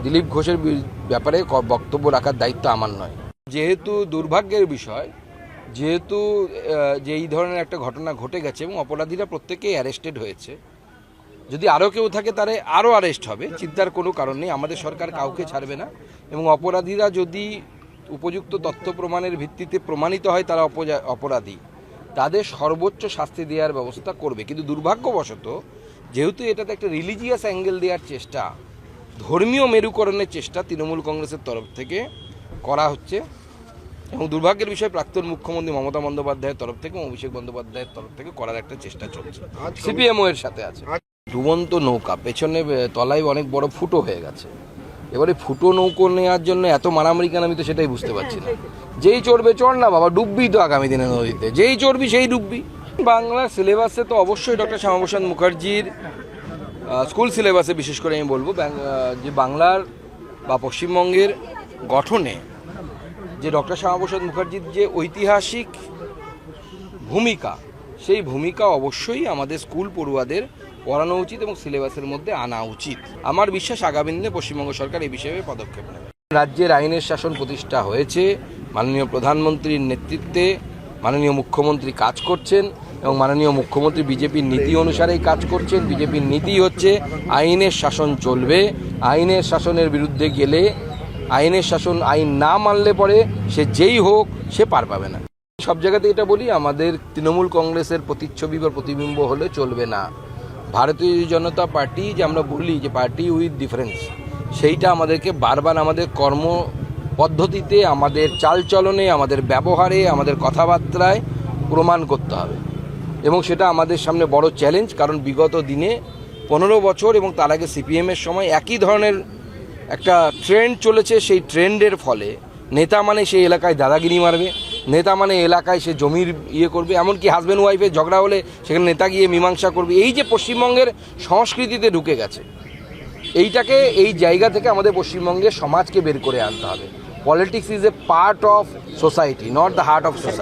দিলীপ ঘোষের ব্যাপারে বক্তব্য রাখার দায়িত্ব আমার নয়। যেহেতু দুর্ভাগ্যের বিষয়, যেহেতু যে এই ধরনের একটা ঘটনা ঘটে গেছে এবং অপরাধীরা প্রত্যেকেই অ্যারেস্টেড হয়েছে, যদি আরও কেউ থাকে তারে আরও অ্যারেস্ট হবে, চিন্তার কোনো কারণ নেই। আমাদের সরকার কাউকে ছাড়বে না এবং অপরাধীরা যদি উপযুক্ত তথ্য প্রমাণের ভিত্তিতে প্রমাণিত হয় তারা অপরাধী, তাদের সর্বোচ্চ শাস্তি দেওয়ার ব্যবস্থা করবে। কিন্তু দুর্ভাগ্যবশত যেহেতু এটাতে একটা রিলিজিয়াস অ্যাঙ্গেল দেওয়ার চেষ্টা, ধর্মীয় মেরুকরণের চেষ্টা তৃণমূল কংগ্রেসের তরফ থেকে করা হচ্ছে এবং দুর্ভাগ্যের বিষয় প্রাক্তন মুখ্যমন্ত্রী মমতা বন্দ্যোপাধ্যায়ের তরফ থেকে এবং অভিষেক বন্দ্যোপাধ্যায়ের তরফ থেকে করার একটা চেষ্টা চলছে। সিপিএমও এর সাথে আছে। ডুবন্ত নৌকা, পেছনে তলায় অনেক বড় ফুটো হয়ে গেছে। এবারে ফুটো নৌকো নেওয়ার জন্য এত মারামারি কেন, আমি তো সেটাই বুঝতে পারছি না। যেই চড়বে চড় না বাবা, ডুববি তো আগামী দিনে নদীতে, যেই চড়বি সেই ডুববি। বাংলা সিলেবাসে তো অবশ্যই ডক্টর শ্যামাপ্রসাদ মুখার্জির স্কুল সিলেবাসে বিশেষ করে আমি বলবো যে বাংলার বা পশ্চিমবঙ্গের গঠনে যে ডক্টর শ্যামাপ্রসাদ মুখার্জির যে ঐতিহাসিক ভূমিকা, সেই ভূমিকা অবশ্যই আমাদের স্কুল পড়ুয়াদের পড়ানো উচিত এবং সিলেবাসের মধ্যে আনা উচিত। আমার বিশ্বাস আগামী দিনে পশ্চিমবঙ্গ সরকার এই বিষয়ে পদক্ষেপ নেবে। রাজ্যের আইনের শাসন প্রতিষ্ঠা হয়েছে, মাননীয় প্রধানমন্ত্রীর নেতৃত্বে মাননীয় মুখ্যমন্ত্রী কাজ করছেন এবং মাননীয় মুখ্যমন্ত্রী বিজেপির নীতি অনুসারেই কাজ করছেন। বিজেপির নীতি হচ্ছে আইনের শাসন চলবে, আইনের শাসনের বিরুদ্ধে গেলে আইনের শাসন আইন না মানলে পরে সে যেই হোক সে পার পাবে না। সব জায়গাতে এটা বলি, আমাদের তৃণমূল কংগ্রেসের প্রতিচ্ছবি বা প্রতিবিম্ব হলে চলবে না। ভারতীয় জনতা পার্টি যে আমরা বলি যে পার্টি উইথ ডিফারেন্স, সেইটা আমাদেরকে বারবার আমাদের কর্ম পদ্ধতিতে, আমাদের চালচলনে, আমাদের ব্যবহারে, আমাদের কথাবার্তায় প্রমাণ করতে হবে এবং সেটা আমাদের সামনে বড় চ্যালেঞ্জ। কারণ বিগত দিনে 15 বছর এবং তার আগে সিপিএমের সময় একই ধরনের একটা ট্রেন্ড চলেছে। সেই ট্রেন্ডের ফলে নেতা মানে সেই এলাকায় দাদাগিরি মারবে, নেতা মানে এলাকায় সে জমির করবে, এমনকি হাজব্যান্ড ওয়াইফের ঝগড়া হলে সেখানে নেতা গিয়ে মীমাংসা করবে। এই যে পশ্চিমবঙ্গের সংস্কৃতিতে ঢুকে গেছে, এইটাকে এই জায়গা থেকে আমাদের পশ্চিমবঙ্গের সমাজকে বের করে আনতে হবে। Politics is a part of society, not the heart of society.